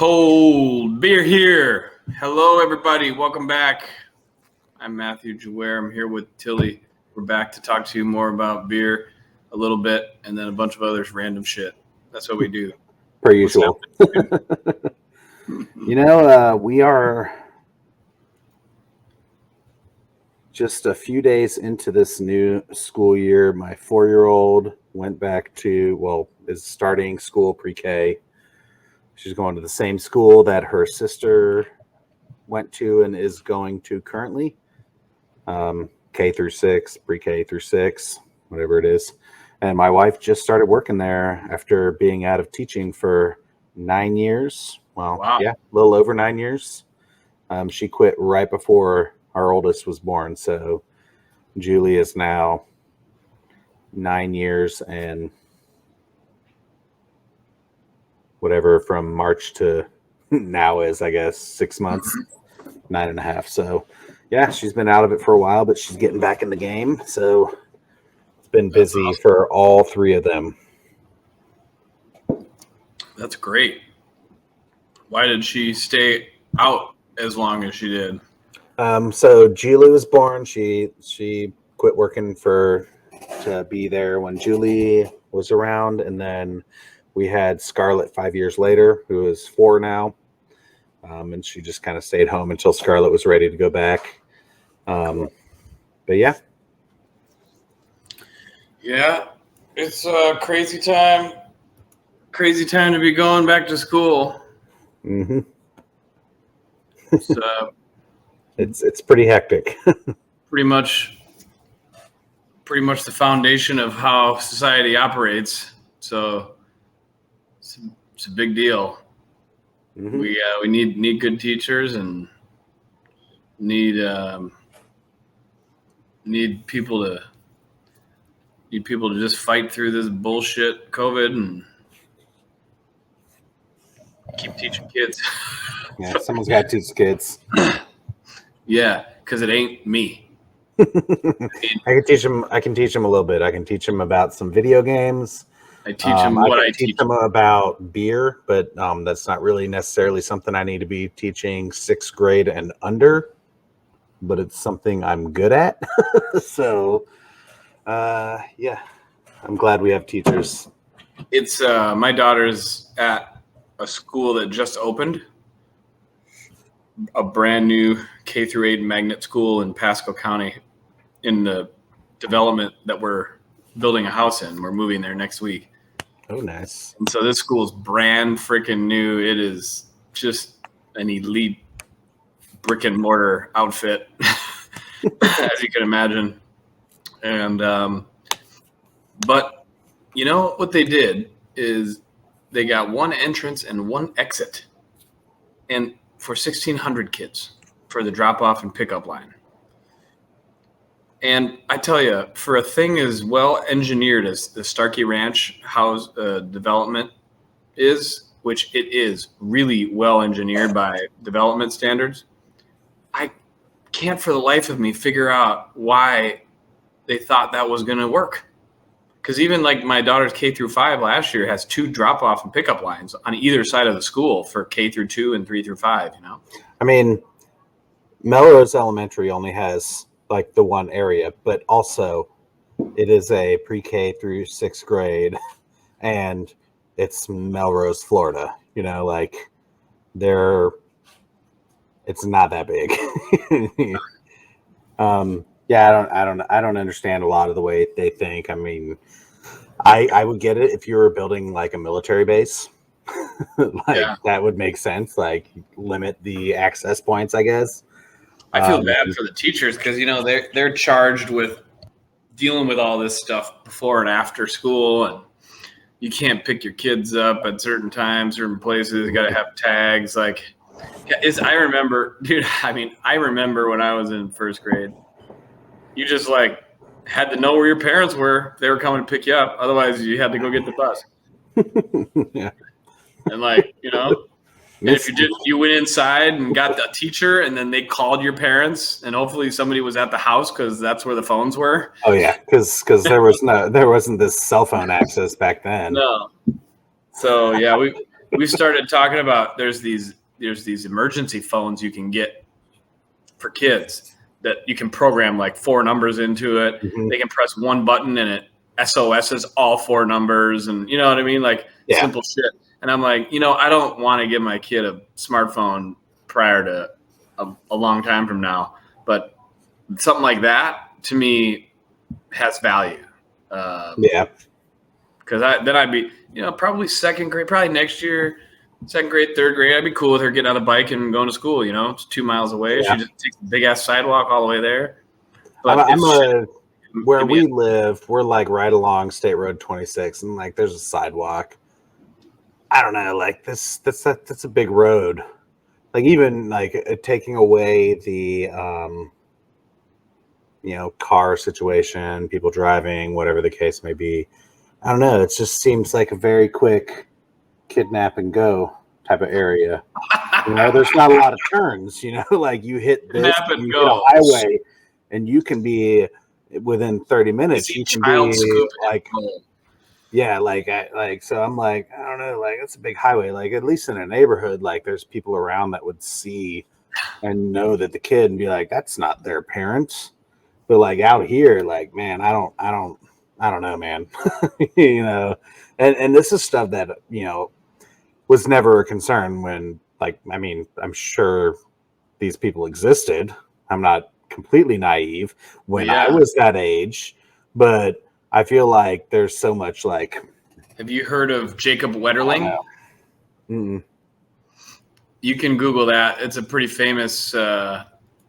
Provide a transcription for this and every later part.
Cold beer here. Hello, everybody. Welcome back. I'm Matthew Jaware. I'm here with Tilly. We're back to talk to you more about beer a little bit and then a bunch of other random shit. That's what we do. Per usual. We are just a few days into this new school year. My 4-year-old went back to, is starting school pre-K. She's going to the same school that her sister went to and is going to currently. K through 6, pre-K through 6, whatever it is. And my wife just started working there after being out of teaching for 9 years. Wow. Yeah, a little over 9 years. She quit right before our oldest was born. So Julie is now 9 years and whatever from March to now is, I guess, 6 months, 9.5. So yeah, she's been out of it for a while, but she's getting back in the game. So it's been busy awesome for all three of them. That's great. Why did she stay out as long as she did? So Julie was born. She quit working to be there when Julie was around, and then we had Scarlett 5 years later, who is 4 now, and she just kind of stayed home until Scarlett was ready to go back. But yeah, it's a crazy time. Crazy time to be going back to school. Mm-hmm. So it's pretty hectic. pretty much the foundation of how society operates. So it's a big deal. Mm-hmm. We need good teachers and need people to just fight through this bullshit COVID and keep teaching kids. Yeah, someone's got to teach kids. Yeah, because it ain't me. I can teach them a little bit. I can teach them about some video games. I teach them I teach them about beer, but that's not really necessarily something I need to be teaching 6th grade and under. But it's something I'm good at. So, yeah, I'm glad we have teachers. It's my daughter's at a school that just opened, a brand new K through 8 magnet school in Pasco County, in the development that we're building a house in. We're moving there next week. Oh, nice. And so this school is brand freaking new. It is just an elite brick and mortar outfit, as you can imagine. And, but you know what they did is they got one entrance and one exit, and for 1,600 kids for the drop off and pickup line. And I tell you, for a thing as well engineered as the Starkey Ranch house development is, which it is really well engineered by development standards, I can't for the life of me figure out why they thought that was going to work. Because even like my daughter's K through 5 last year has 2 drop off and pickup lines on either side of the school for K through 2 and 3 through 5, you know? I mean, Melrose Elementary only has like the one area, but also it is a pre-K through 6th grade, and it's Melrose, Florida. You know, like it's not that big. Yeah, I don't understand a lot of the way they think. I mean, I would get it if you were building like a military base. That would make sense. Like limit the access points, I guess. I feel bad for the teachers because, you know, they're charged with dealing with all this stuff before and after school, and you can't pick your kids up at certain times, certain places. You got to have tags. Like, I remember when I was in 1st grade, you just like had to know where your parents were. They were coming to pick you up. Otherwise, you had to go get the bus. Yeah. And like, you know. And if you didn't, you went inside and got the teacher, and then they called your parents, and hopefully somebody was at the house because that's where the phones were. Oh yeah, because there wasn't this cell phone access back then. No. So yeah, we started talking about there's these emergency phones you can get for kids that you can program like 4 numbers into it. Mhm. They can press one button and it SOS's all 4 numbers, and you know what I mean, like simple shit. And I'm like, I don't want to give my kid a smartphone prior to a long time from now, but something like that to me has value. Because then I'd be, probably second grade, probably next year, second grade, third grade. I'd be cool with her getting on a bike and going to school. It's 2 miles away. She just takes a big ass sidewalk all the way there. But where we live, we're like right along State Road 26, and like there's a sidewalk. I don't know, like that's a big road. Like even like taking away the car situation, people driving, whatever the case may be. I don't know. It just seems like a very quick kidnap and go type of area. There's not a lot of turns. Like you hit this, you hit a highway, and you can be within 30 minutes. You can be like, so I'm like, I don't know, like that's a big highway. Like at least in a neighborhood, like there's people around that would see and know that the kid and be like, that's not their parents. But like out here, like, man, I don't know, man. And this is stuff that, was never a concern when, like, I mean, I'm sure these people existed. I'm not completely naive when I was that age, but I feel like there's so much like. Have you heard of Jacob Wetterling? Mm-mm. You can Google that. It's a pretty famous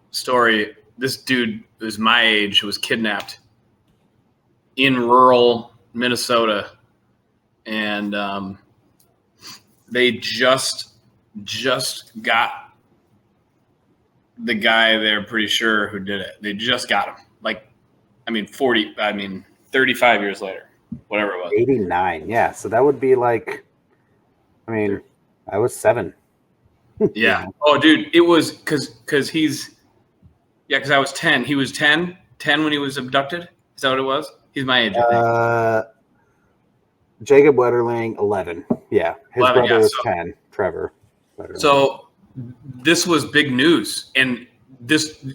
story. This dude who's my age was kidnapped in rural Minnesota, and they just got the guy they're pretty sure who did it. They just got him. 35 years later, whatever it was. 89, yeah. So that would be like, I mean, I was 7. Yeah. Oh, dude, it was because he's, because I was 10. He was 10 when he was abducted. Is that what it was? He's my age, I think. Jacob Wetterling, 11. Yeah. His 11, brother was 10, Trevor Wetterling. So this was big news. And this,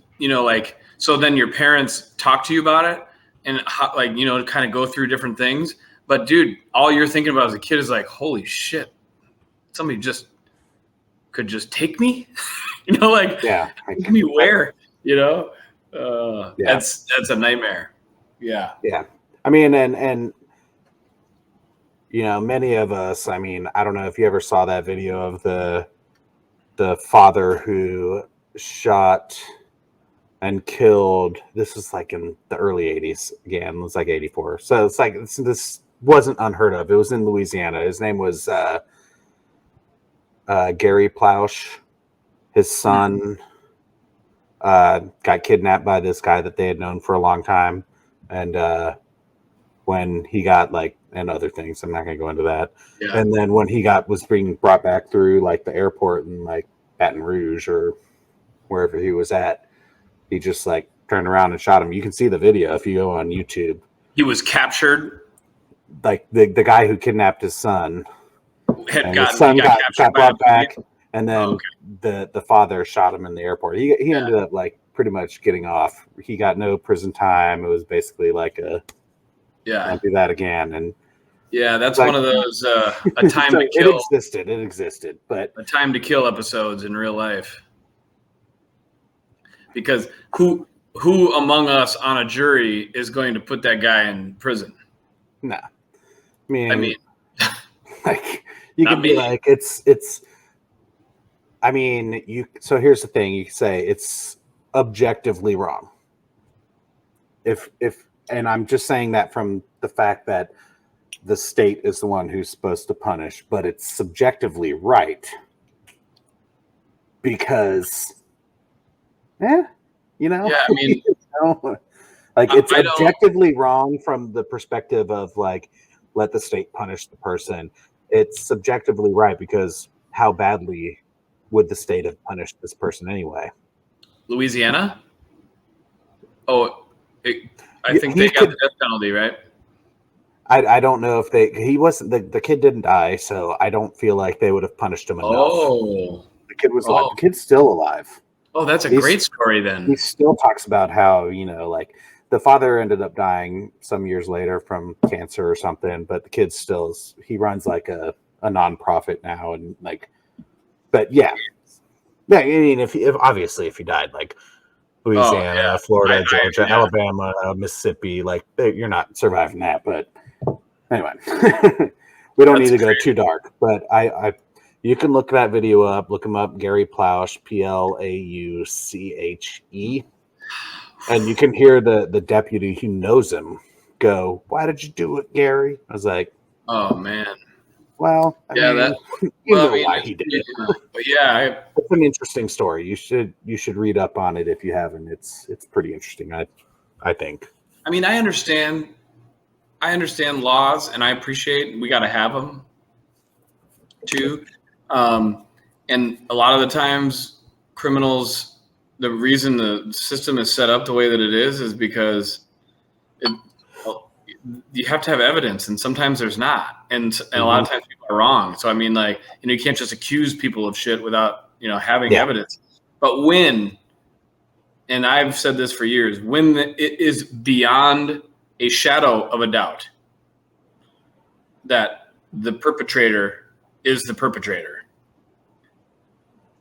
so then your parents talk to you about it and kind of go through different things. But dude, all you're thinking about as a kid is like, holy shit, somebody could just take me, take me where, that's a nightmare. Yeah. Yeah. I mean, and many of us, I mean, I don't know if you ever saw that video of the father who shot and killed. This was like in the early 80s. Again, it was like 84. So it's like this wasn't unheard of. It was in Louisiana. His name was Gary Plausch. His son got kidnapped by this guy that they had known for a long time. And when he got and other things, I'm not going to go into that. Yeah. And then when he was being brought back through the airport in Baton Rouge or wherever he was at, he just turned around and shot him. You can see the video if you go on YouTube. He was captured. The guy who kidnapped his son. His son got brought back, and then the father shot him in the airport. He ended up pretty much getting off. He got no prison time. It was basically don't do that again. And that's one of those a time to kill. It existed, but a time to kill episodes in real life. Because who among us on a jury is going to put that guy in prison? No, I mean, you could be it's. I mean, so here's the thing: you could say it's objectively wrong. And I'm just saying that from the fact that the state is the one who's supposed to punish, but it's subjectively right because, I mean, it's objectively wrong from the perspective of let the state punish the person. It's subjectively right because how badly would the state have punished this person anyway? Louisiana? Oh, I think they got the death penalty, right? I don't know if he wasn't, the kid didn't die, so I don't feel like they would have punished him enough. Oh, The kid was alive. The kid's still alive. Oh, that's a great story then. He still talks about how, like the father ended up dying some years later from cancer or something, but the kid he runs like a nonprofit now, and like, but yeah. I mean, if obviously if he died like Louisiana, Florida, Georgia, Alabama, Mississippi, like you're not surviving that. But anyway, we don't need to go too dark. But you can look that video up. Look him up, Gary Plauche, Plauche, and you can hear the deputy who knows him go, "Why did you do it, Gary?" I was like, "Oh man." Well, I mean, why he did it. But yeah, it's an interesting story. You should read up on it if you haven't. It's pretty interesting. I think. I mean, I understand laws, and I appreciate we got to have them too. And a lot of the times, criminals, the reason the system is set up the way that it is because you have to have evidence, and sometimes there's not, and a lot of times people are wrong. So I mean, like, you can't just accuse people of shit without having evidence. But when, and I've said this for years, when it is beyond a shadow of a doubt that the perpetrator is the perpetrator,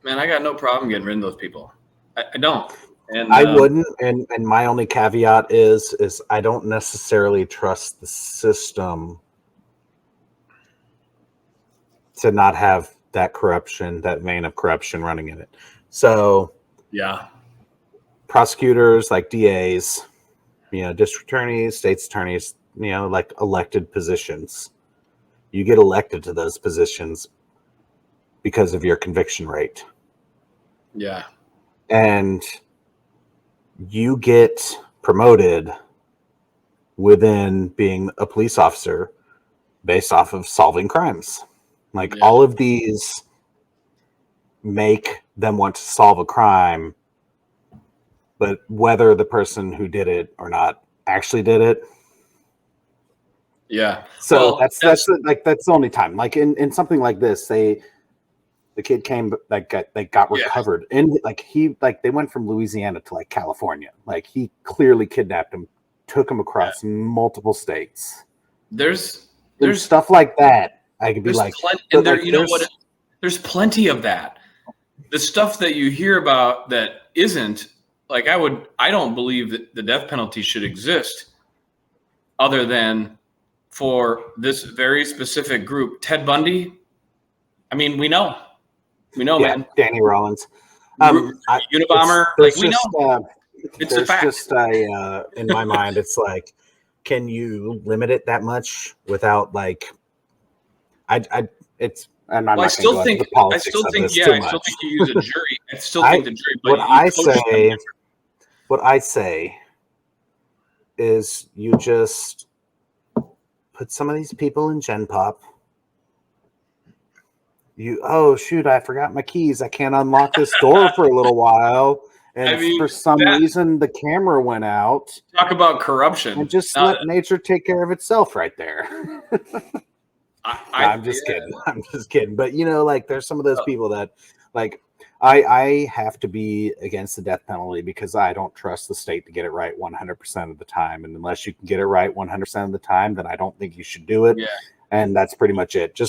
man, I got no problem getting rid of those people. I don't. And I wouldn't, and my only caveat is I don't necessarily trust the system to not have that corruption, that vein of corruption running in it. So yeah, prosecutors like DAs, district attorneys, state's attorneys, like elected positions. You get elected to those positions because of your conviction rate. Yeah. And you get promoted within being a police officer based off of solving crimes. Like all of these make them want to solve a crime, but whether the person who did it or not actually did it. Yeah. So that's the only time. Like in something like this, the kid came, they got recovered, and they went from Louisiana to like California. Like he clearly kidnapped him, took him across multiple states. There's stuff like that. I could be like, there's plenty of that. The stuff that you hear about that isn't like, I don't believe that the death penalty should exist, other than for this very specific group. Ted Bundy. I mean, we know, man. Danny Rollins, Unabomber. We know. It's a fact. Just in my mind, it's like, can you limit it that much without like? I still think you use a jury. I still think the jury. What I say is, you just put some of these people in Gen Pop. Oh shoot, I forgot my keys. I can't unlock this door for a little while. And for some reason, the camera went out. Talk about corruption. And just let nature take care of itself right there. I'm just kidding. I'm just kidding. But, there's some of those people that, like, I have to be against the death penalty because I don't trust the state to get it right 100% of the time. And unless you can get it right 100% of the time, then I don't think you should do it. Yeah. And that's pretty much it.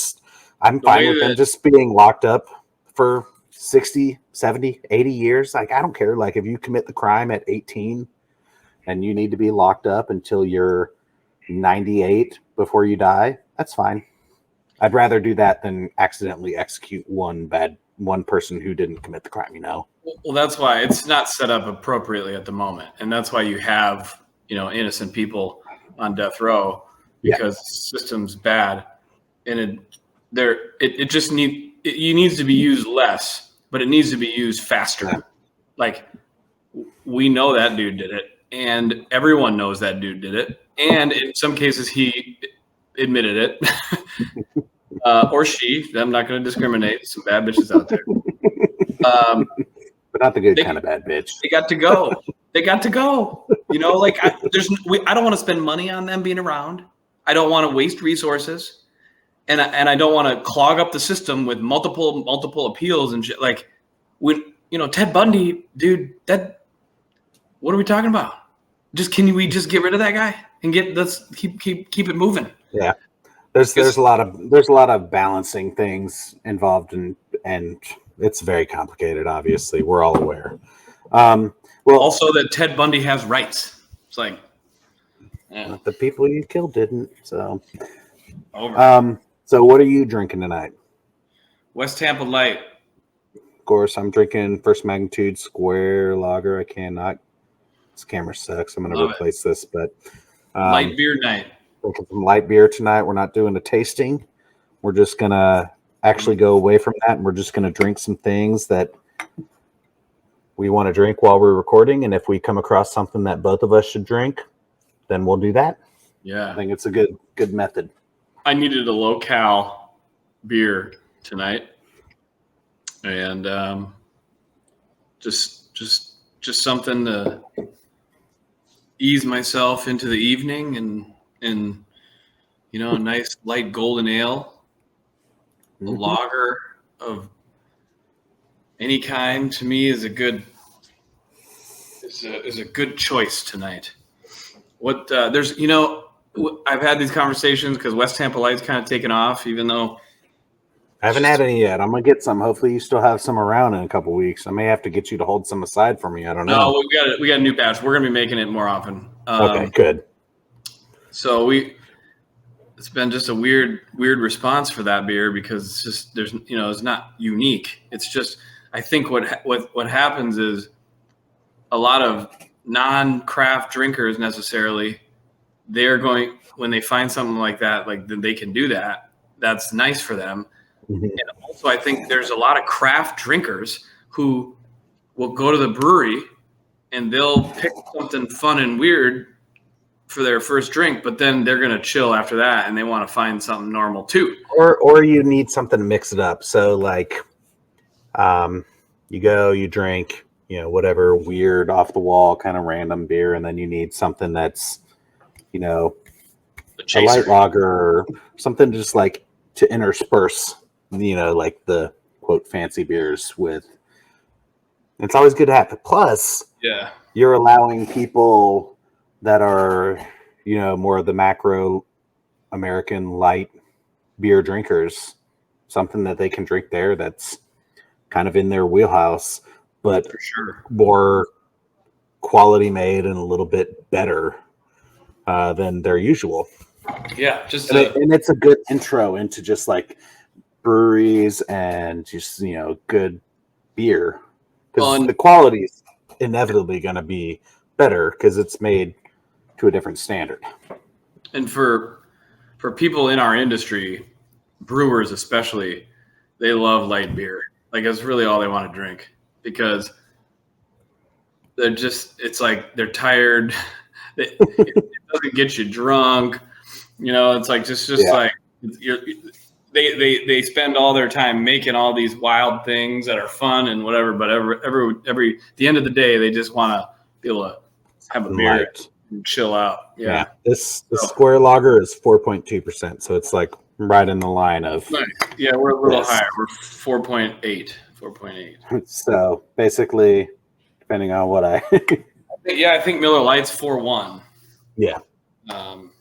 I'm fine with them just being locked up for 60, 70, 80 years. Like, I don't care. Like, if you commit the crime at 18 and you need to be locked up until you're 98 before you die, that's fine. I'd rather do that than accidentally execute one person who didn't commit the crime, Well, that's why it's not set up appropriately at the moment. And that's why you have, innocent people on death row, because the system's bad. And it just needs to be used less, but it needs to be used faster. Yeah. Like, we know that dude did it, and everyone knows that dude did it. And in some cases, he admitted it, or she. I'm not going to discriminate. Some bad bitches out there, but not the good kind of bad bitch. They got to go. I don't want to spend money on them being around. I don't want to waste resources, and I don't want to clog up the system with multiple appeals and shit. Like when Ted Bundy, dude, what are we talking about? Can we just get rid of that guy and let's keep it moving? Yeah. There's a lot of balancing things involved and it's very complicated. Obviously, we're all aware. Well, also that Ted Bundy has rights. It's like the people you killed didn't. So, over. So what are you drinking tonight? West Tampa Light. Of course, I'm drinking First Magnitude Square Lager. I cannot. This camera sucks. I'm going to replace this, but light beer night. Drinking some light beer tonight. We're not doing a tasting. We're just going to actually go away from that, and we're just going to drink some things that we want to drink while we're recording. And if we come across something that both of us should drink, then we'll do that. Yeah. I think it's a good method. I needed a low-cal beer tonight, and just something to ease myself into the evening, and a nice light golden ale, a lager of any kind to me is a good choice tonight. What I've had these conversations because West Tampa Light's kind of taken off, even though I haven't had any yet. I'm gonna get some. Hopefully, you still have some around in a couple weeks. I may have to get you to hold some aside for me. I don't know. No, we got a new batch. We're gonna be making it more often. Okay, good. So it's been just a weird response for that beer because it's just it's not unique. It's just I think what happens is a lot of non-craft drinkers necessarily. They're going when they find something like that, like they can do that. That's nice for them. Mm-hmm. And also, I think there's a lot of craft drinkers who will go to the brewery and they'll pick something fun and weird for their first drink, but then they're going to chill after that and they want to find something normal too. Or you need something to mix it up. So like, you go, you drink, whatever weird off the wall kind of random beer, and then you need something that's a light lager or something just like to intersperse, like the quote fancy beers with. It's always good to have it. Plus, you're allowing people that are, more of the macro American light beer drinkers, something that they can drink there that's kind of in their wheelhouse, but for sure more quality made and a little bit better than their usual. Yeah, and it's a good intro into just like breweries and just good beer, because the quality is inevitably going to be better because it's made to a different standard. And for people in our industry, brewers especially, they love light beer. Like it's really all they want to drink because it's like they're tired. It doesn't get you drunk, it's like just like they spend all their time making all these wild things that are fun and whatever, but every the end of the day they just want to be able to have a beer and chill out. This Square Lager is 4.2%, so it's like right in the line of nice. Yeah, we're a little higher. We're 4.8. So basically, depending on what I I think Miller Lite's 4.1. Yeah.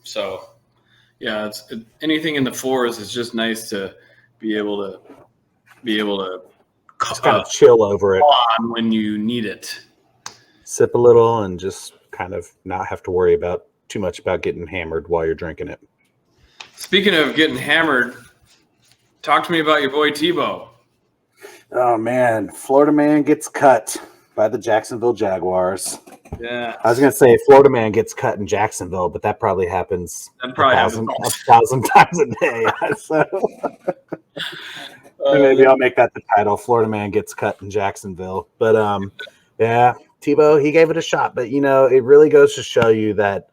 So, anything in the fours is just nice to be able to just kind of chill over it on when you need it. Sip a little and just kind of not have to worry too much about getting hammered while you're drinking it. Speaking of getting hammered, talk to me about your boy Tebow. Oh man, Florida man gets cut by the Jacksonville Jaguars. Yeah, I was gonna say Florida man gets cut in Jacksonville, but that probably happens a thousand times a day. So maybe I'll make that the title: Florida man gets cut in Jacksonville. But Tebow, he gave it a shot. But it really goes to show you that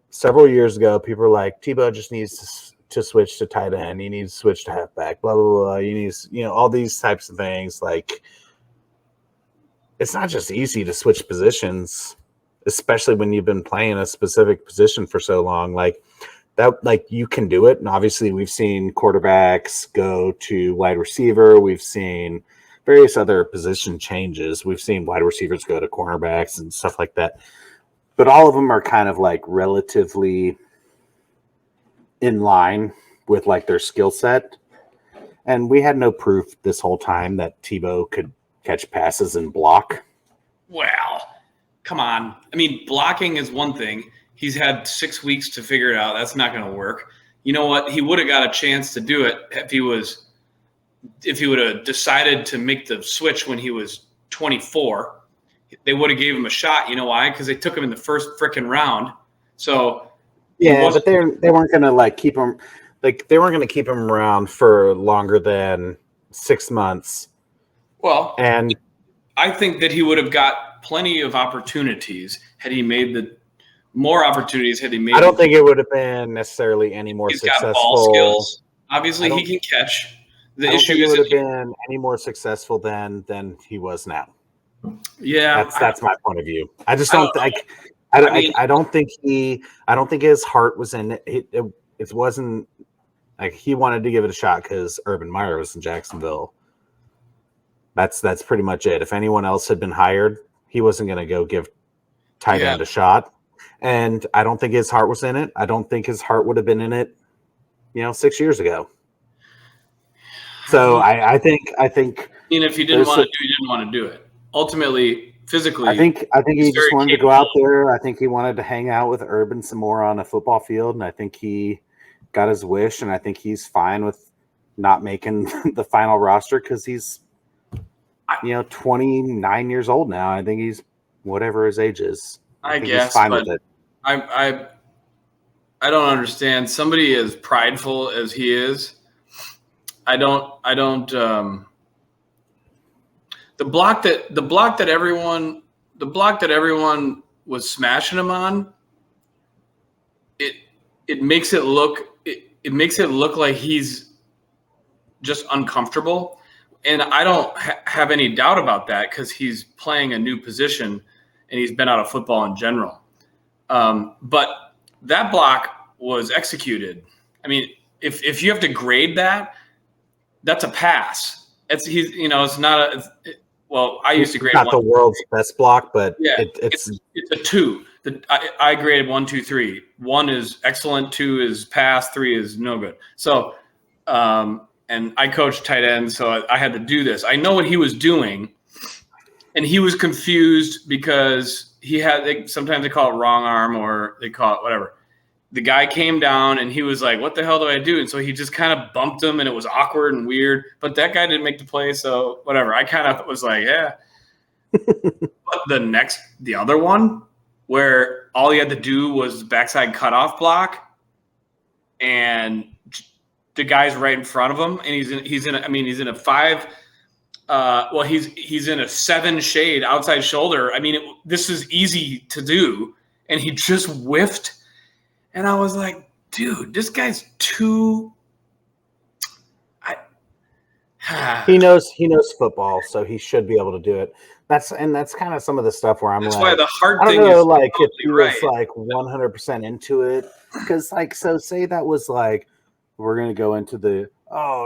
several years ago, people were like, Tebow just needs to switch to tight end. He needs to switch to halfback. Blah blah blah. He needs all these types of things like. It's not just easy to switch positions especially when you've been playing a specific position for so long. Like that, like you can do it. And obviously we've seen quarterbacks go to wide receiver. We've seen various other position changes. We've seen wide receivers go to cornerbacks and stuff like that. But all of them are kind of like relatively in line with like their skill set. And we had no proof this whole time that Tebow could catch passes and block. Well, come on. I mean, blocking is one thing. He's had 6 weeks to figure it out. That's not going to work. You know what? He would have got a chance to do it if he would have decided to make the switch when he was 24. They would have gave him a shot. You know why? Because they took him in the first frickin' round. So yeah, but they weren't going to like keep him. Like they weren't going to keep him around for longer than 6 months. Well, and I think that he would have got plenty of opportunities had he made more opportunities had he made. I don't think it would have been necessarily any more successful. He's got ball skills. Obviously, he can catch. The issue is, it would have been any more successful than he was now. Yeah, that's my point of view. I just don't think. I don't think his heart was in it. It wasn't like he wanted to give it a shot because Urban Meyer was in Jacksonville. That's pretty much it. If anyone else had been hired, he wasn't going to go give tight end a shot. And I don't think his heart was in it. I don't think his heart would have been in it, 6 years ago. So I think. If he didn't want to do, he didn't want to do it. Ultimately, physically, I think he just wanted to go out there. I think he wanted to hang out with Urban some more on a football field, and I think he got his wish. And I think he's fine with not making the final roster because he's 29 years old now. I think he's whatever his age is. I guess, he's fine with it. I don't understand. Somebody as prideful as he is, I don't. The block that everyone was smashing him on. It makes it look like he's just uncomfortable, and I don't have any doubt about that because he's playing a new position and he's been out of football in general. But that block was executed. I mean, if you have to grade that, that's a pass. It's not a. Well, I used to grade not the world's best block, but yeah, it's a 2. I graded 1, 2, 3. 1 is excellent, 2 is pass, 3 is no good. So, and I coached tight ends, so I had to do this. I know what he was doing, and he was confused because he had. Sometimes they call it wrong arm, or they call it whatever. The guy came down and he was like, what the hell do I do? And so he just kind of bumped him and it was awkward and weird, but that guy didn't make the play. So whatever. I kind of was like, yeah. But the other one where all he had to do was backside cutoff block and the guy's right in front of him. And he's in a 5. He's in a 7 shade outside shoulder. I mean, this is easy to do. And he just whiffed. And I was like, dude, this guy's too. He knows football, so he should be able to do it. That's kind of some of the stuff where I'm that's like, why the hard I don't thing know, is like totally if he was like 100% into it, because like so say that was like we're gonna go into the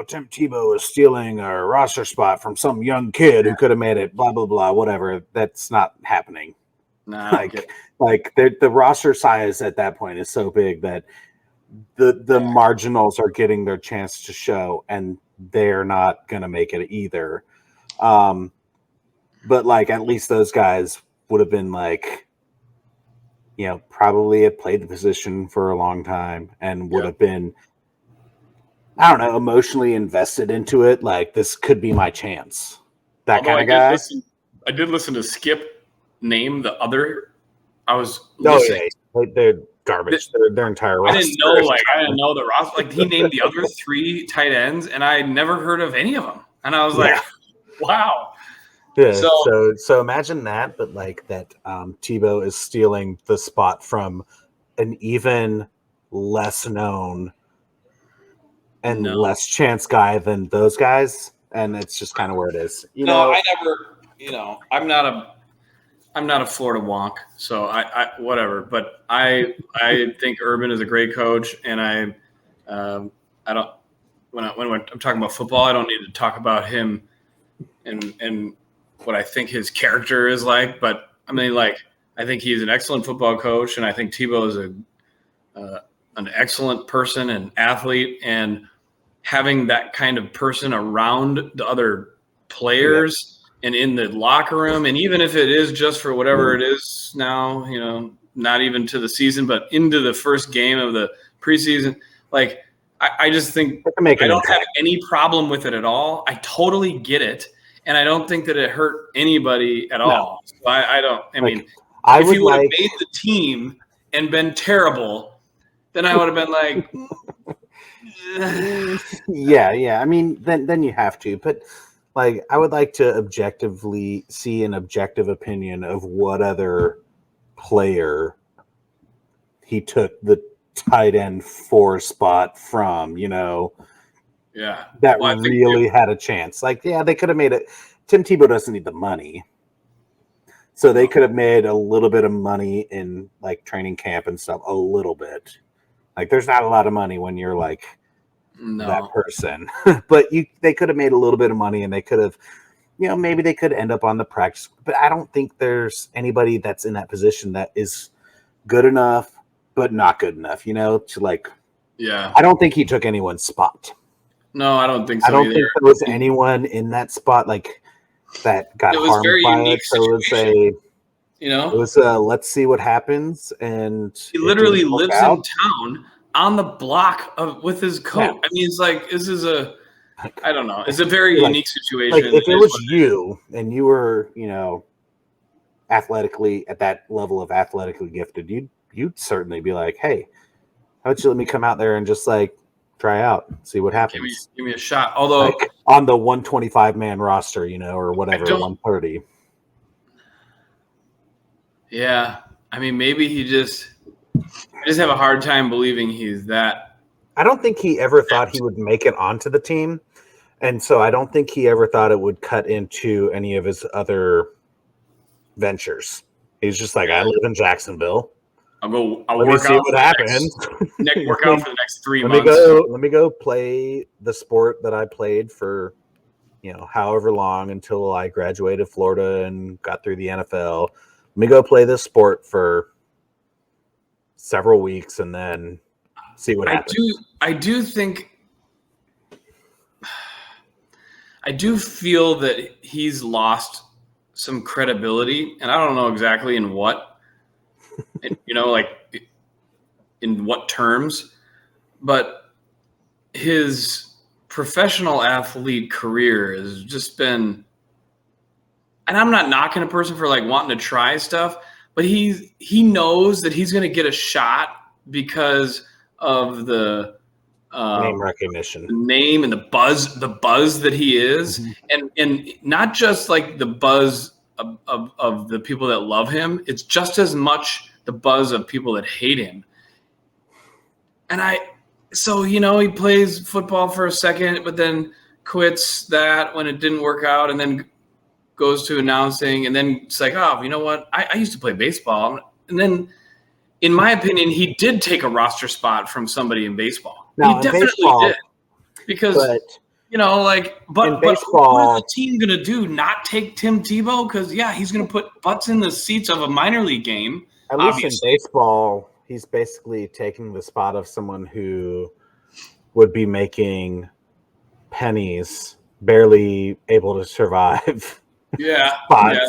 Tim Tebow is stealing a roster spot from some young kid who could have made it, blah blah blah, whatever. That's not happening. Nah, like the roster size at that point is so big that the marginals are getting their chance to show, and they're not going to make it either. But like at least those guys would have been like, probably have played the position for a long time and would have been, I don't know, emotionally invested into it. Like this could be my chance. That kind of guy. I did listen to Skip name the other. I was listening. Yeah, they're garbage. Their entire roster. I didn't know the roster. Like he named the other 3 tight ends, and I never heard of any of them. And I was like, wow. Yeah. So imagine that, but like that Tebow is stealing the spot from an even less known and less chance guy than those guys, and it's just kind of where it is. I never. I'm not a Florida wonk, so I whatever. But I think Urban is a great coach, and I don't when I'm talking about football, I don't need to talk about him and what I think his character is like. But I mean, like, I think he's an excellent football coach, and I think Tebow is an excellent person and athlete, and having that kind of person around the other players and in the locker room, and even if it is just for whatever it is now, not even to the season, but into the first game of the preseason, like I just think I don't have any problem with it at all. I totally get it, and I don't think that it hurt anybody at all. So I don't. I mean, if he would have made the team and been terrible, then I would have been like, yeah. I mean, then you have to. But like, I would like to objectively see an objective opinion of what other player he took the tight end 4 spot from. That really had a chance. Like, yeah, they could have made it. Tim Tebow doesn't need the money. So they could have made a little bit of money in like training camp and stuff, a little bit. Like, there's not a lot of money when you're like that person, but they could have made a little bit of money, and they could have, maybe they could end up on the practice. But I don't think there's anybody that's in that position that is good enough, but not good enough, to like. Yeah. I don't think he took anyone's spot. No, I don't think so. I don't think there was anyone in that spot like that got harmed by it. So it was let's see what happens, and he literally lives in town on the block with his coach. Yeah. I mean, it's like this is I don't know. It's a very unique situation. Like if it was you and you were, athletically at that level of athletically gifted, you'd certainly be like, hey, how about you let me come out there and just like try out, see what happens. Give me a shot. Although like on the 125-man roster, or whatever, 130. Yeah, I mean, maybe I just have a hard time believing he's that. I don't think he ever thought he would make it onto the team, and so I don't think he ever thought it would cut into any of his other ventures. He's just like, I live in Jacksonville. I'll work out what happens. Work out for the next 3 months. Let me go play the sport that I played for, however long until I graduated Florida and got through the NFL. Let me go play this sport for several weeks and then see what happens. I do feel that he's lost some credibility, and I don't know exactly in what. Like in what terms, but his professional athlete career has just been, and I'm not knocking a person for like wanting to try stuff, but he knows that he's going to get a shot because of the name recognition, the name and the buzz that he is, and not just like the buzz of the people that love him. It's just as much the buzz of people that hate him. And he plays football for a second, but then quits that when it didn't work out, and then goes to announcing, and then it's like, oh, you know what? I used to play baseball. And then, in my opinion, he did take a roster spot from somebody in baseball. Now, he definitely did. Because But in baseball, what is the team going to do? Not take Tim Tebow? Because, he's going to put butts in the seats of a minor league game. At least in baseball, he's basically taking the spot of someone who would be making pennies, barely able to survive. Yeah.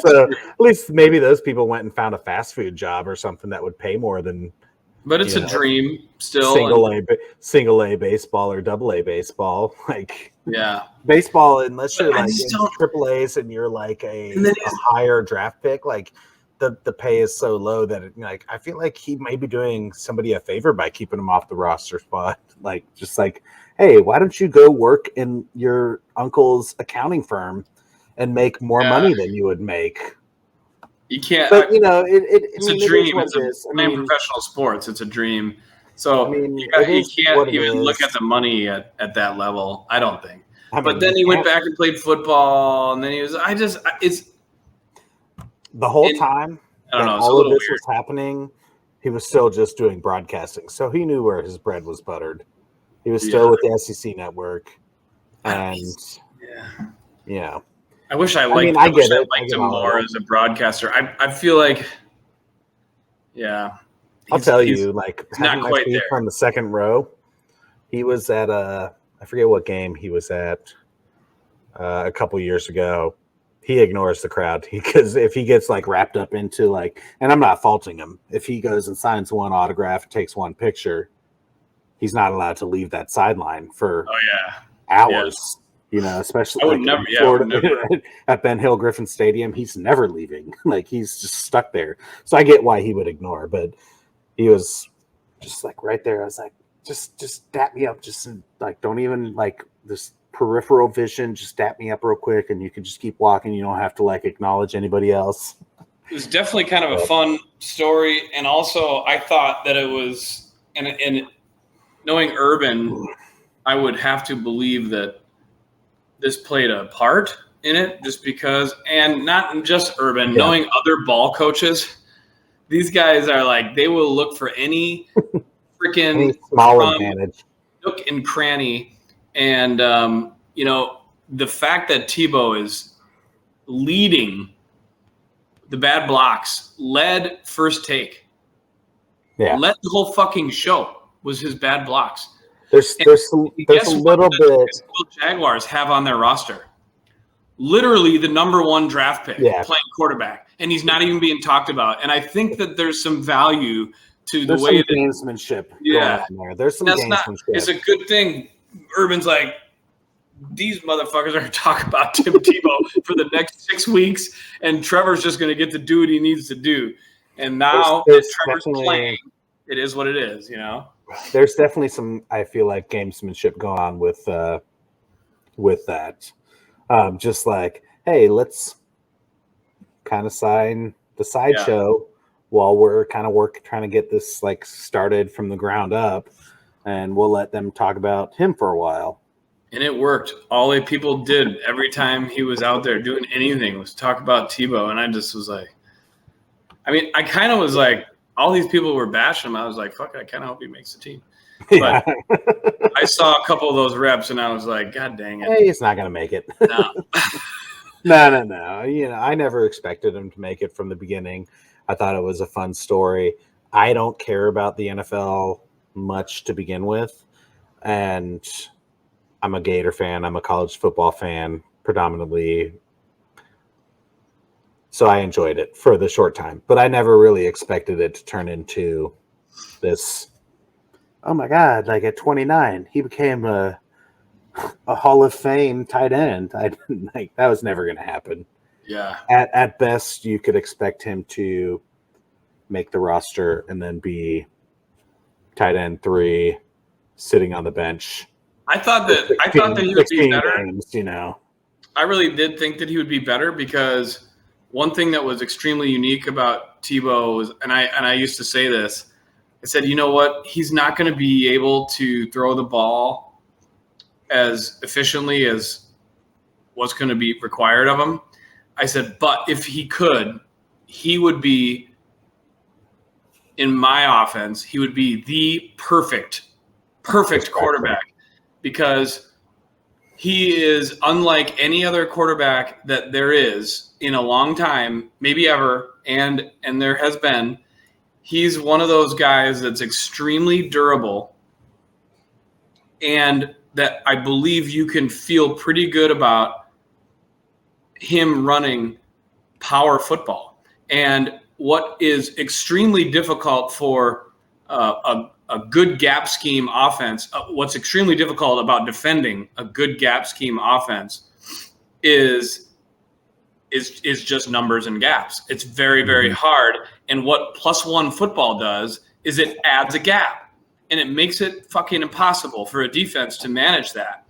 So at least maybe those people went and found a fast food job or something that would pay more than. But it's a dream still. Single A baseball or double A baseball. Like, baseball, unless you're like in triple A's and you're like a higher draft pick, like the pay is so low that I feel like he may be doing somebody a favor by keeping him off the roster spot. Like, just like, hey, why don't you go work in your uncle's accounting firm and make more money than you would make? You can't. But it's a dream. It's professional sports. It's a dream. So you can't even look at the money at that level. I don't think. But then he went back and played football, and then he was. The whole time I don't that know, it's a all of little this weird. was happening, he was still just doing broadcasting. So he knew where his bread was buttered. He was still Yeah. with the SEC network. And, Yeah. yeah. I wish I mean, liked. I I wish get I it. I liked get him all of more it. as a broadcaster. I feel like, yeah, I'll tell you, like, he's having not my quite seat there. from the second row, he was at I forget what game he was at a couple years ago. He ignores the crowd because if he gets like wrapped up into like, and I'm not faulting him, if he goes and signs one autograph, takes one picture, he's not allowed to leave that sideline for Oh yeah, hours. You know, especially I would like never. in Yeah, I would Florida never. at Ben Hill Griffin Stadium, he's never leaving. Like he's just stuck there. So I get why he would ignore, but he was just like right there. I was like, just dap me up. Just like don't even like this peripheral vision. Just dap me up real quick, and you can just keep walking. You don't have to like acknowledge anybody else. It was definitely kind of a fun story, and also I thought that it was, and knowing Urban, I would have to believe that this played a part in it, just because, and not just Urban, knowing other ball coaches. These guys are like, they will look for any freaking small advantage, nook and cranny. And, the fact that Tebow is leading the bad blocks, led first take, led the whole fucking show was his bad blocks. There's a little bit. The Jaguars have on their roster literally the number 1 draft pick playing quarterback, and he's not even being talked about. And I think that there's some value to the way that gamesmanship going on there. There's some gamesmanship. It's a good thing. Urban's like, these motherfuckers are going to talk about Tim Tebow for the next 6 weeks, and Trevor's just going to get to do what he needs to do. And now Trevor's playing. It is what it is, you know. There's definitely some, I feel like, gamesmanship going on with that. Just like, hey, let's kind of sign the sideshow while we're kind of trying to get this like started from the ground up, and we'll let them talk about him for a while. And it worked. All the people did every time he was out there doing anything was talk about Tebow. And I just was like, I mean, I kind of was like, all these people were bashing him. I was like, fuck it, I kind of hope he makes the team. But I saw a couple of those reps, and I was like, God dang it. Hey, he's not going to make it. No. No. You know, I never expected him to make it from the beginning. I thought it was a fun story. I don't care about the NFL much to begin with. And I'm a Gator fan. I'm a college football fan predominantly. So I enjoyed it for the short time. But I never really expected it to turn into this, oh my God, like at 29, he became a Hall of Fame tight end. I didn't like that was never going to happen. Yeah. At best, you could expect him to make the roster and then be tight end 3, sitting on the bench. I thought that he would be better. Games, you know. I really did think that he would be better, because one thing that was extremely unique about Tebow was, and I used to say this, I said, you know what? He's not going to be able to throw the ball as efficiently as what's going to be required of him. I said, but if he could, he would be, in my offense, he would be the perfect quarterback, because he is unlike any other quarterback that there is in a long time, maybe ever, and there has been. He's one of those guys that's extremely durable, and that I believe you can feel pretty good about him running power football. And what is extremely difficult for a good gap scheme offense, what's extremely difficult about defending a good gap scheme offense is just numbers and gaps. It's very, very hard. And what +1 football does is it adds a gap, and it makes it fucking impossible for a defense to manage that.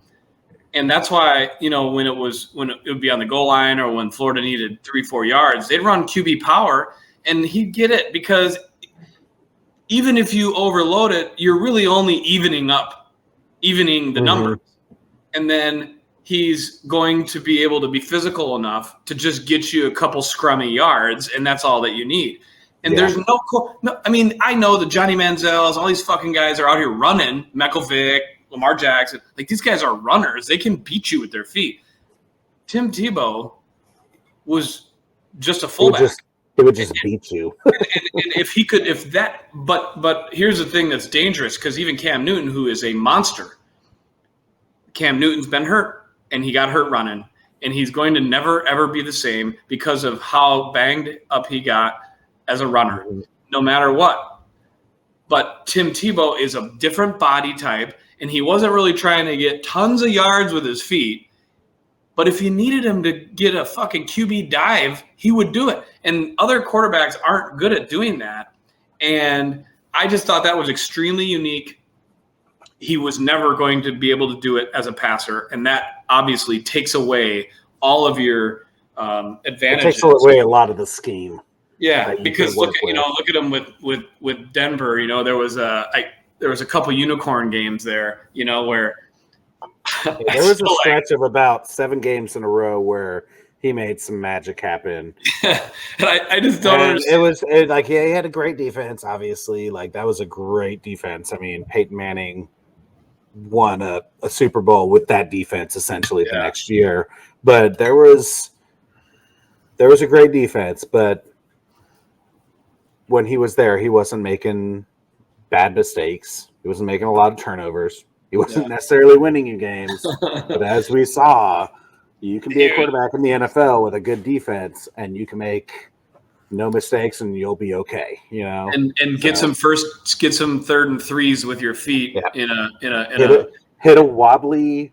And that's why, when it would be on the goal line, or when Florida needed 3-4 yards, they'd run QB power, and he'd get it, because even if you overload it, you're really only evening the numbers. And then he's going to be able to be physical enough to just get you a couple scrummy yards, and that's all that you need. And there's no, I mean, I know the Johnny Manziels, all these fucking guys are out here running, Mekovic, Lamar Jackson. Like, these guys are runners. They can beat you with their feet. Tim Tebow was just a fullback. It would just beat you. and if he could, but here's the thing that's dangerous, because even Cam Newton, who is a monster, Cam Newton's been hurt, and he got hurt running, and he's going to never, ever be the same because of how banged up he got as a runner, no matter what. But Tim Tebow is a different body type, and he wasn't really trying to get tons of yards with his feet. But if you needed him to get a fucking QB dive, he would do it. And other quarterbacks aren't good at doing that. And I just thought that was extremely unique. He was never going to be able to do it as a passer, and that obviously takes away all of your advantages. It takes away a lot of the scheme. Yeah, because look at him with Denver. There was a couple unicorn games there. Where there was a stretch of about 7 games in a row where he made some magic happen. And I just don't understand. He had a great defense. Obviously, that was a great defense. I mean, Peyton Manning won a Super Bowl with that defense essentially the next year. But there was a great defense, but when he was there, he wasn't making bad mistakes. He wasn't making a lot of turnovers. He wasn't necessarily winning you games. But as we saw, you can be a quarterback in the NFL with a good defense, and you can make no mistakes, and you'll be okay. And get some 3rd and 3s with your feet hit a wobbly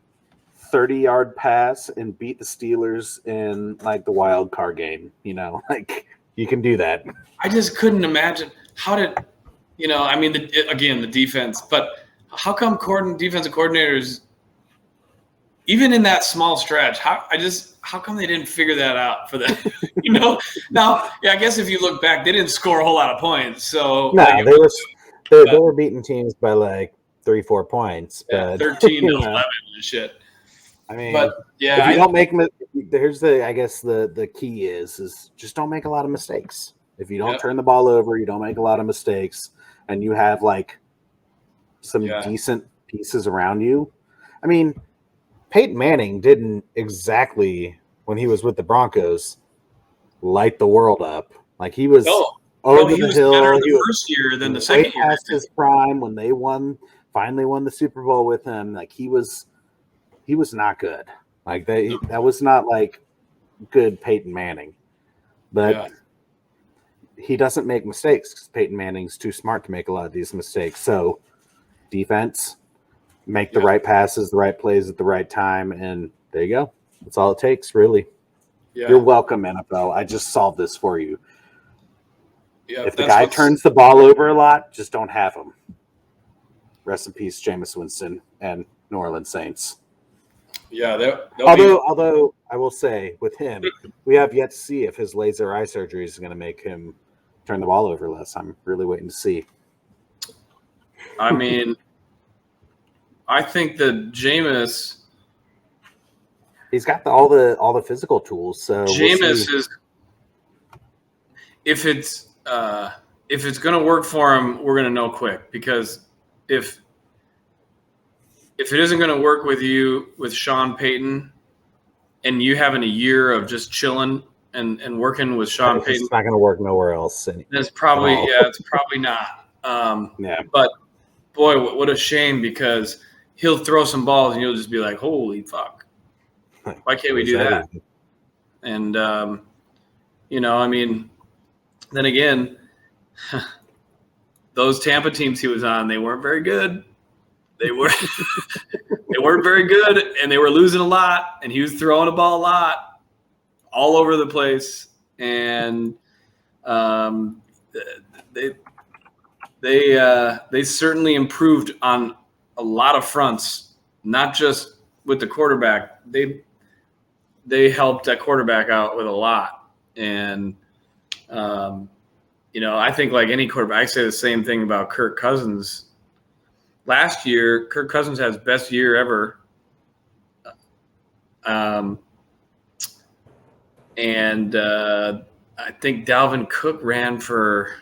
30-yard pass and beat the Steelers in the wild card game. You can do that. I just couldn't imagine the defense, but how come defensive coordinators, even in that small stretch, how come they didn't figure that out for them? Now, I guess if you look back, they didn't score a whole lot of points. So they were beating teams by 3-4 points, but 13 to 11 and shit. I mean, but if you don't make the key is just don't make a lot of mistakes. If you don't turn the ball over, you don't make a lot of mistakes, and you have some decent pieces around you. I mean, Peyton Manning didn't exactly, when he was with the Broncos, light the world up. He was over the hill. Better the first year than the second year. Past his prime when they finally won the Super Bowl with him. He was not good. That was not good Peyton Manning. But he doesn't make mistakes because Peyton Manning's too smart to make a lot of these mistakes. So defense, make the right passes, the right plays at the right time, and there you go. That's all it takes, really. Yeah. You're welcome, NFL. I just solved this for you. Yeah, if the guy turns the ball over a lot, just don't have him. Rest in peace, Jameis Winston and New Orleans Saints. Yeah, although I will say with him, we have yet to see if his laser eye surgery is going to make him turn the ball over less. I'm really waiting to see. I mean, I think that Jameis, he's got all the physical tools. So Jameis is, if it's going to work for him, we're going to know quick, because if it isn't going to work with you with Sean Payton, and you having a year of just chilling and working with Sean Payton, it's not going to work nowhere else. It's probably it's probably not. But boy, what a shame, because he'll throw some balls and you'll just be like, holy fuck, why can't we do that? And I mean, then again, those Tampa teams he was on, they weren't very good. They weren't very good, and they were losing a lot, and he was throwing the ball a lot all over the place. And they certainly improved on a lot of fronts, not just with the quarterback. They helped that quarterback out with a lot. And I think like any quarterback, I say the same thing about Kirk Cousins. Last year, Kirk Cousins had his best year ever And I think Dalvin Cook ran for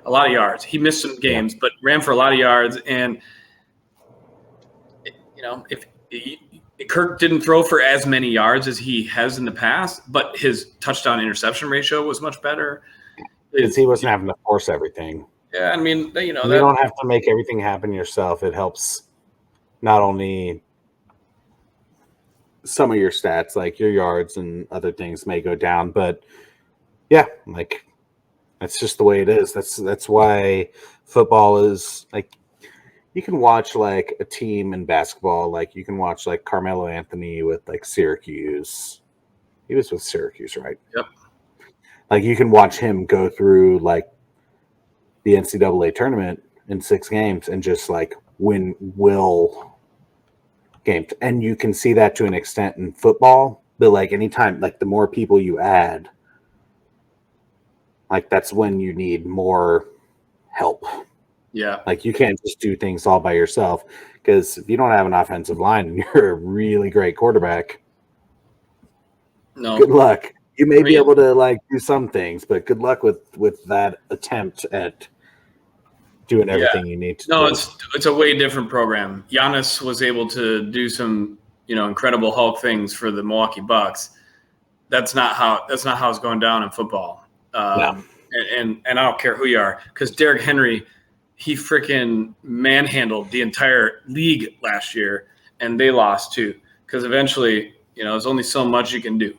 a lot of yards. He missed some games, but ran for a lot of yards. And, if Kirk didn't throw for as many yards as he has in the past, but his touchdown interception ratio was much better. Because he wasn't having to force everything. Yeah, I mean, you don't have to make everything happen yourself. It helps not only some of your stats, like your yards and other things may go down, but yeah, like that's just the way it is. That's why football is like, you can watch like a team in basketball, like you can watch like Carmelo Anthony with like Syracuse. He was with Syracuse, right? Yep. Like you can watch him go through like the NCAA tournament in 6 games and just like win games. And you can see that to an extent in football, but like anytime, like the more people you add, like that's when you need more help. Yeah. Like you can't just do things all by yourself, because if you don't have an offensive line and you're a really great quarterback, good luck. You may be able to like do some things, but good luck with that attempt at doing everything you need to do. No, it's a way different program. Giannis was able to do some, incredible Hulk things for the Milwaukee Bucks. That's not how it's going down in football. No. And I don't care who you are, because Derrick Henry, he freaking manhandled the entire league last year, and they lost too. Because eventually, there's only so much you can do.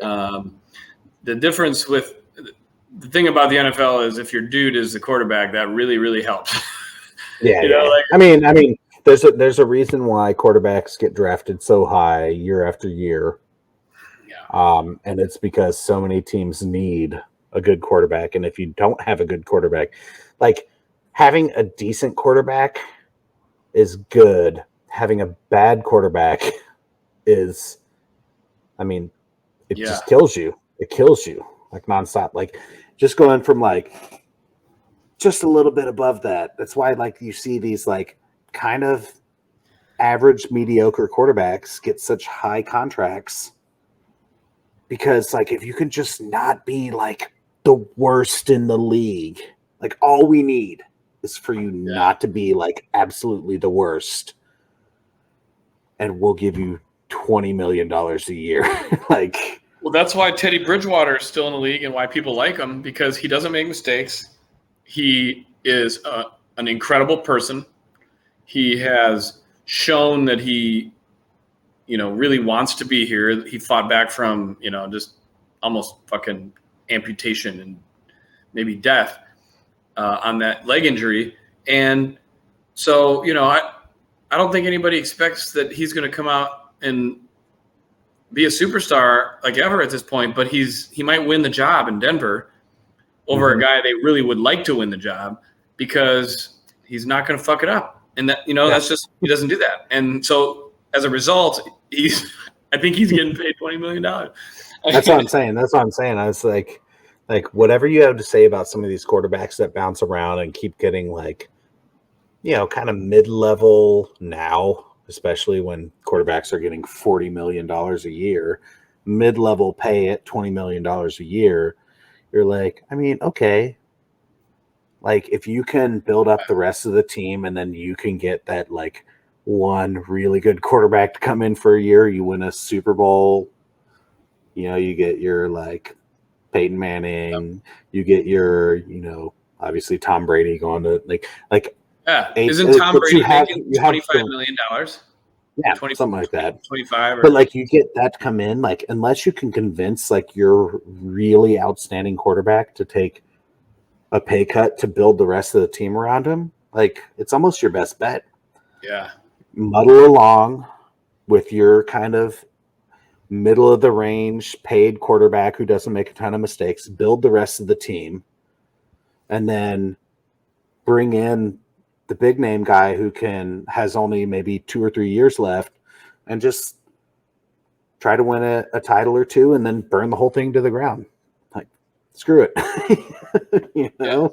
The difference with the thing about the NFL is if your dude is the quarterback, that really, really helps. Like, I mean, there's a reason why quarterbacks get drafted so high year after year. Yeah. And it's because so many teams need a good quarterback. And if you don't have a good quarterback, like having a decent quarterback is good. Having a bad quarterback is, it just kills you. It kills you like nonstop. Like just going from like just a little bit above that. That's why like you see these like kind of average, mediocre quarterbacks get such high contracts, because like if you can just not be like the worst in the league, like all we need is for you not to be like absolutely the worst, and we'll give you $20 million a year. Like, well, that's why Teddy Bridgewater is still in the league and why people like him, because he doesn't make mistakes. He is an incredible person. He has shown that he, really wants to be here. He fought back from, just almost fucking amputation and maybe death on that leg injury. And so, I don't think anybody expects that he's going to come out and be a superstar like ever at this point, but he might win the job in Denver over a guy they really would like to win the job, because he's not going to fuck it up. And that, that's just, he doesn't do that. And so as a result, I think he's getting paid $20 million. That's what I'm saying. I was like whatever you have to say about some of these quarterbacks that bounce around and keep getting like, kind of mid-level now, especially when quarterbacks are getting $40 million a year, mid-level pay at $20 million a year. You're like, okay. Like if you can build up the rest of the team and then you can get that like one really good quarterback to come in for a year, you win a Super Bowl, you get your like Peyton Manning, you get your, obviously Tom Brady going to like isn't Tom Brady making $25 million? Yeah, something like that. 25, but like you get that to come in, like unless you can convince like your really outstanding quarterback to take a pay cut to build the rest of the team around him, like it's almost your best bet. Yeah. Muddle along with your kind of middle of the range paid quarterback who doesn't make a ton of mistakes, build the rest of the team, and then bring in the big name guy who has only maybe 2 or 3 years left, and just try to win a title or two and then burn the whole thing to the ground. Like, screw it. The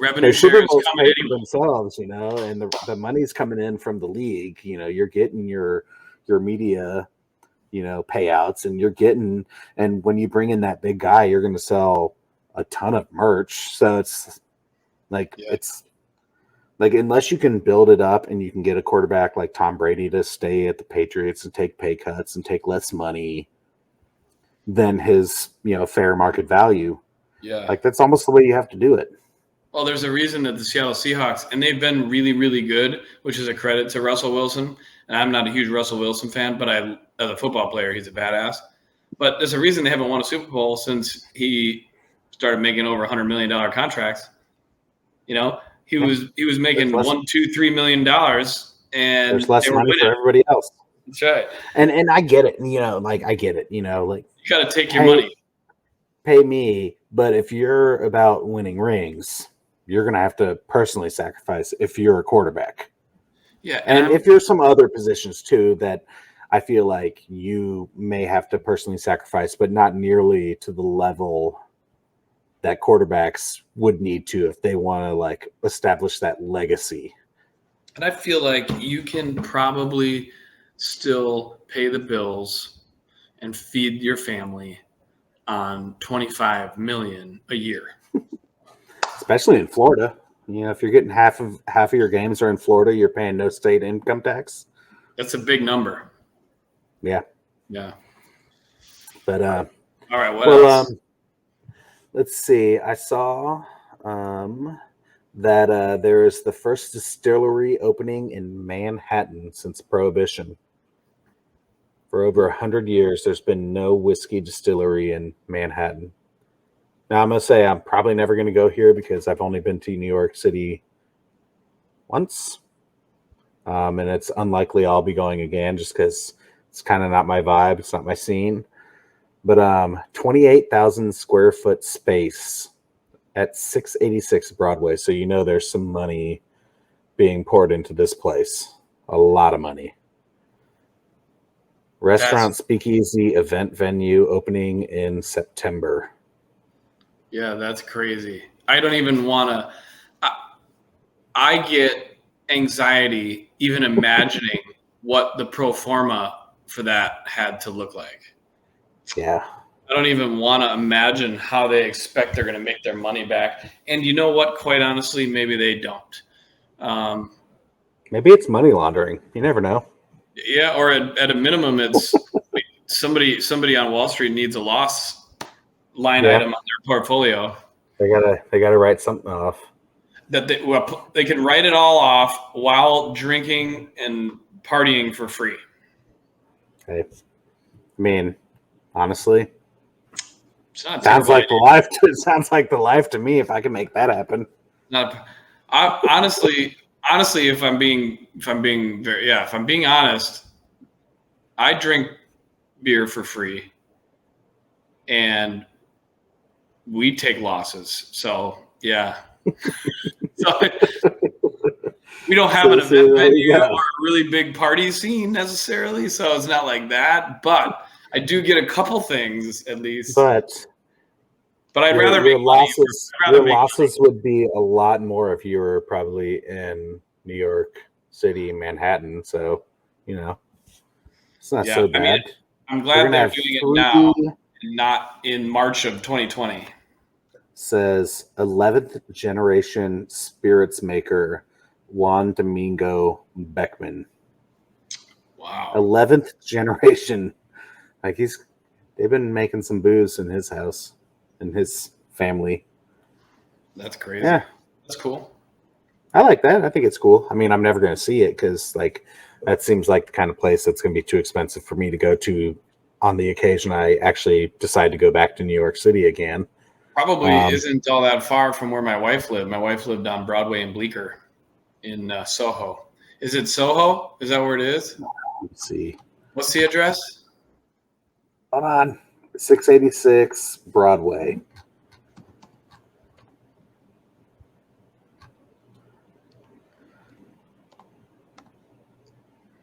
revenue share is coming in themselves, and the money's coming in from the league. You're getting your media payouts, and and when you bring in that big guy, you're going to sell a ton of merch. So it's like, unless you can build it up and you can get a quarterback like Tom Brady to stay at the Patriots and take pay cuts and take less money than his, fair market value. Yeah. Like, that's almost the way you have to do it. Well, there's a reason that the Seattle Seahawks, and they've been really, really good, which is a credit to Russell Wilson. And I'm not a huge Russell Wilson fan, but as a football player, he's a badass. But there's a reason they haven't won a Super Bowl since he started making over $100 million contracts. He was making $1, $2, $3 million, and there's less money for everybody else. That's right. And I get it. I get it. You got to take your money. Pay me, but if you're about winning rings, you're going to have to personally sacrifice if you're a quarterback. Yeah. And if you're some other positions too that I feel like you may have to personally sacrifice, but not nearly to the level that quarterbacks would need to if they want to establish that legacy. And I feel like you can probably still pay the bills and feed your family on $25 million a year. Especially in Florida. If you're getting half of your games are in Florida, you're paying no state income tax. That's a big number. Yeah. Yeah. But all right, what else? Let's see. I saw that there is the first distillery opening in Manhattan since Prohibition. For over 100 years, there's been no whiskey distillery in Manhattan. Now, I'm going to say I'm probably never going to go here because I've only been to New York City once. And it's unlikely I'll be going again just because it's kind of not my vibe. It's not my scene. But 28,000 square foot space at 686 Broadway. So there's some money being poured into this place. A lot of money. Restaurant, speakeasy, event venue opening in September. Yeah, that's crazy. I don't even want to. I get anxiety even imagining what the pro forma for that had to look like. Yeah. I don't even want to imagine how they expect they're going to make their money back. And you know what? Quite honestly, maybe they don't. Maybe it's money laundering. You never know. Yeah, or at a minimum, it's somebody on Wall Street needs a loss line item on their portfolio. They gotta write something off. That they can write it all off while drinking and partying for free. Okay. I mean, honestly, sounds like the life. It sounds like the life to me. If I can make that happen. Honestly, if I'm being honest, I drink beer for free, and we take losses. So yeah, so we don't have an event venue or a really big party scene necessarily, so it's not like that. But I do get a couple things at least. But I'd rather your losses would be a lot more if you were probably in New York City, Manhattan. So, it's not so bad. I mean, I'm glad they're doing it now, not in March of 2020. Says 11th generation spirits maker Juan Domingo Beckman. Wow. 11th generation. They've been making some booze in his house. And his family. That's crazy. Yeah. That's cool. I like that. I think it's cool. I mean, I'm never going to see it because that seems like the kind of place that's going to be too expensive for me to go to on the occasion I actually decide to go back to New York City again. Probably isn't all that far from where my wife lived. My wife lived on Broadway and Bleecker in Soho. Is it Soho? Is that where it is? Let's see. What's the address? Hold on. 686 Broadway.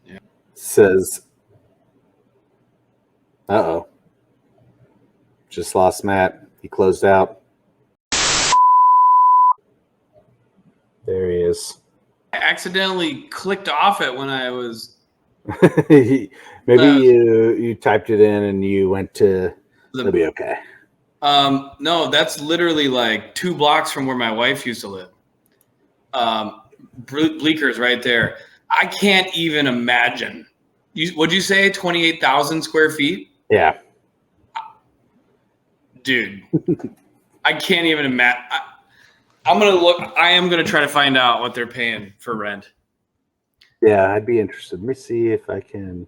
Yeah. Says, just lost Matt. He closed out. There he is. I accidentally clicked off it when I was Maybe Uh, you typed it in and you went to. It'll be okay. No, that's literally like 2 blocks from where my wife used to live. Bleeker's right there. I can't even imagine. What'd you say? 28,000 square feet, Yeah. dude. I can't even imagine. I'm gonna look. I am gonna try to find out what they're paying for rent. Yeah, I'd be interested. Let me see if I can.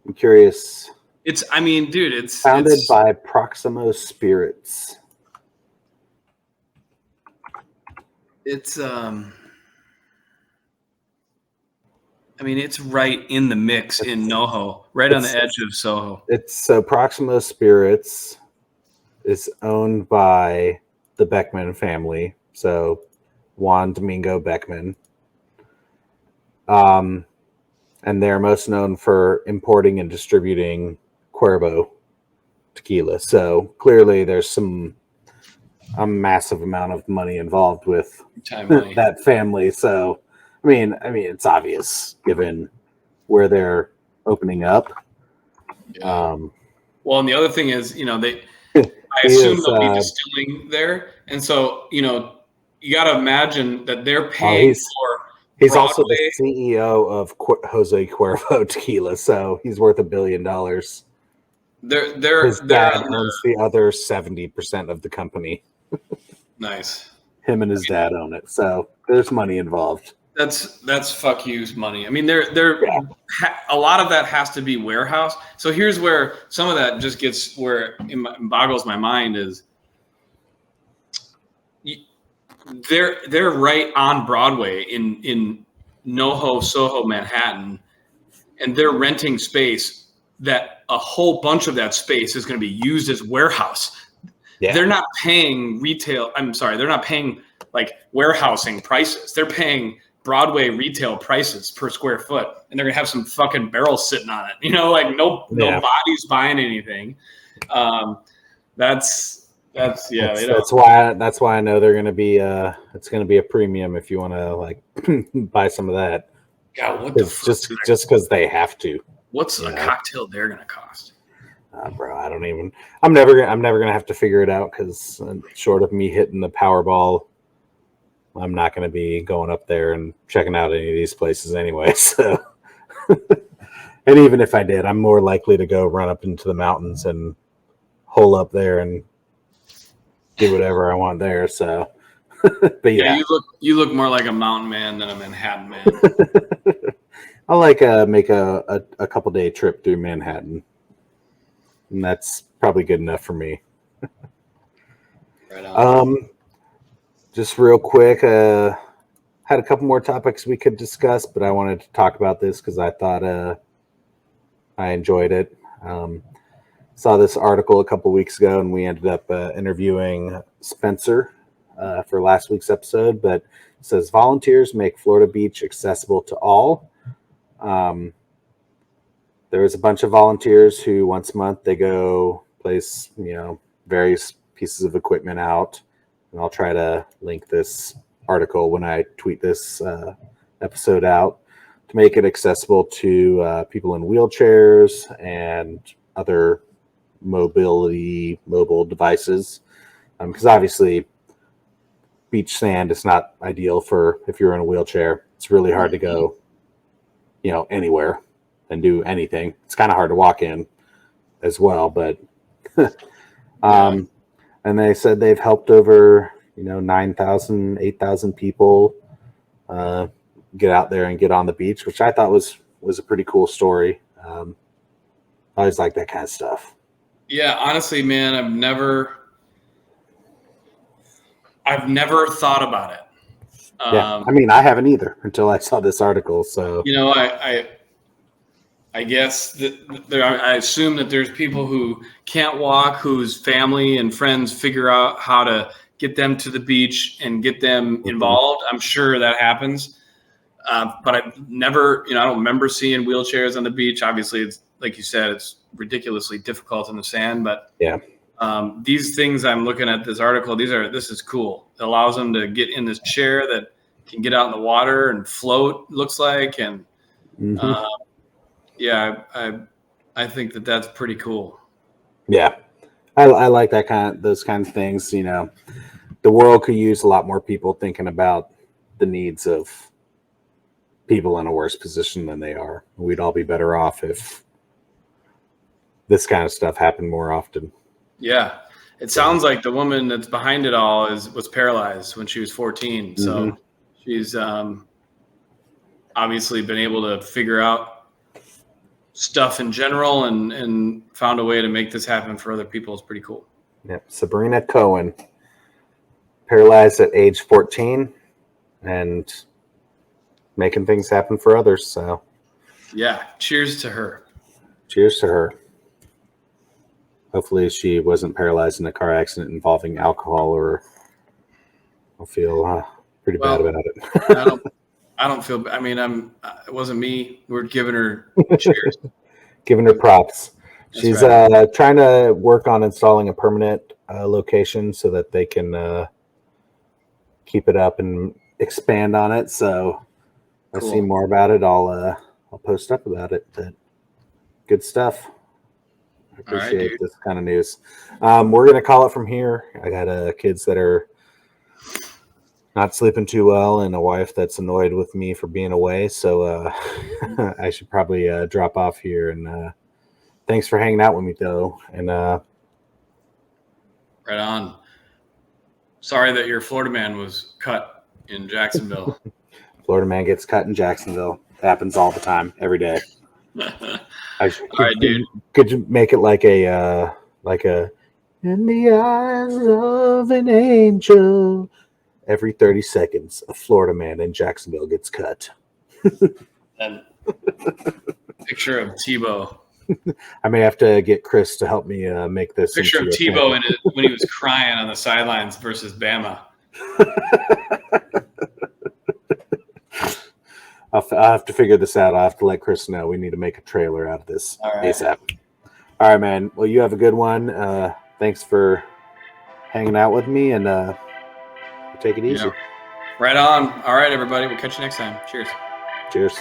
I'm curious. It's. I mean, dude. Founded by Proximo Spirits. It's. I mean, it's right in the mix in NoHo, right on the edge of Soho. It's so Proximo Spirits is owned by the Beckman family. So Juan Domingo Beckman. And they're most known for importing and distributing Cuervo tequila. So clearly there's a massive amount of money involved with that family. So I mean it's obvious given where they're opening up. Yeah. Well, and the other thing is, I assume they'll be distilling there, and so you got to imagine that they're paying for. He's Broadway. Also the CEO of Jose Cuervo Tequila, so he's worth $1 billion. His dad owns the other 70% of the company. Nice. Him and his dad own it, so there's money involved. That's fuck you's money. I mean, a lot of that has to be warehouse. So here's where some of that just gets where it boggles my mind is they're right on Broadway in NoHo, Soho, Manhattan, and they're renting space that a whole bunch of that space is going to be used as warehouse. Yeah. They're not paying retail. I'm sorry, they're not paying like warehousing prices. They're paying Broadway retail prices per square foot, and they're gonna have some fucking barrels sitting on it. Nobody's buying anything. That's why I know they're gonna be it's gonna be a premium if you want to like buy some of that. God, what the fuck? Just because they have to. What's a cocktail they're gonna cost? Bro, I don't even. I'm never gonna have to figure it out because short of me hitting the Powerball, I'm not going to be going up there and checking out any of these places anyway. So, and even if I did, I'm more likely to go run up into the mountains and hole up there and do whatever I want there. So, but yeah, you look more like a mountain man than a Manhattan man. I'll make a couple day trip through Manhattan, and that's probably good enough for me. Right on. Just real quick, had a couple more topics we could discuss, but I wanted to talk about this because I thought I enjoyed it. Saw this article a couple weeks ago, and we ended up interviewing Spencer for last week's episode, but it says volunteers make Florida Beach accessible to all. There's a bunch of volunteers who once a month they go place, various pieces of equipment out. And I'll try to link this article when I tweet this episode out to make it accessible to people in wheelchairs and other mobile devices. Because obviously, beach sand is not ideal for if you're in a wheelchair. It's really hard to go, anywhere and do anything. It's kind of hard to walk in as well, but and they said they've helped over 9,000, 8,000 people get out there and get on the beach, which I thought was a pretty cool story. I always like that kind of stuff. Yeah, honestly, man, I've never thought about it. Yeah, I mean, I haven't either until I saw this article. So I guess that I assume that there's people who can't walk, whose family and friends figure out how to get them to the beach and get them involved. I'm sure that happens. But I've never, I don't remember seeing wheelchairs on the beach. Obviously, it's like you said, it's ridiculously difficult in the sand. But yeah, these things I'm looking at this article, this is cool. It allows them to get in this chair that can get out in the water and float, looks like. And Yeah, I think that's pretty cool. Yeah, I like those kind of things. You know, the world could use a lot more people thinking about the needs of people in a worse position than they are. We'd all be better off if this kind of stuff happened more often. Yeah. It sounds like the woman that's behind it all was paralyzed when she was 14. So she's obviously been able to figure out stuff in general and found a way to make this happen for other people. Is pretty cool. Yep. Sabrina Cohen, paralyzed at age 14 and making things happen for others. So, yeah, cheers to her. Cheers to her. Hopefully she wasn't paralyzed in a car accident involving alcohol, or I'll feel pretty bad about it. I don't feel. I mean, it wasn't me. We're giving her cheers. Giving her props. That's She's right. trying to work on installing a permanent location so that they can keep it up and expand on it. So I see more about it. I'll post up about it. But good stuff. I appreciate this kind of news. We're gonna call it from here. I got kids that are not sleeping too well and a wife that's annoyed with me for being away. So I should probably drop off here. And thanks for hanging out with me, though. And right on. Sorry that your Florida man was cut in Jacksonville. Florida man gets cut in Jacksonville. It happens all the time, every day. All right, dude. Could you make it like a in the eyes of an angel? Every 30 seconds, a Florida man in Jacksonville gets cut. And picture of Tebow. I may have to get Chris to help me make this. Picture of Tebow when he was crying on the sidelines versus Bama. I'll have to figure this out. I'll have to let Chris know. We need to make a trailer out of this ASAP. All right, man. Well, you have a good one. Thanks for hanging out with me, and take it easy. Yeah. Right on. All right, everybody. We'll catch you next time. Cheers. Cheers.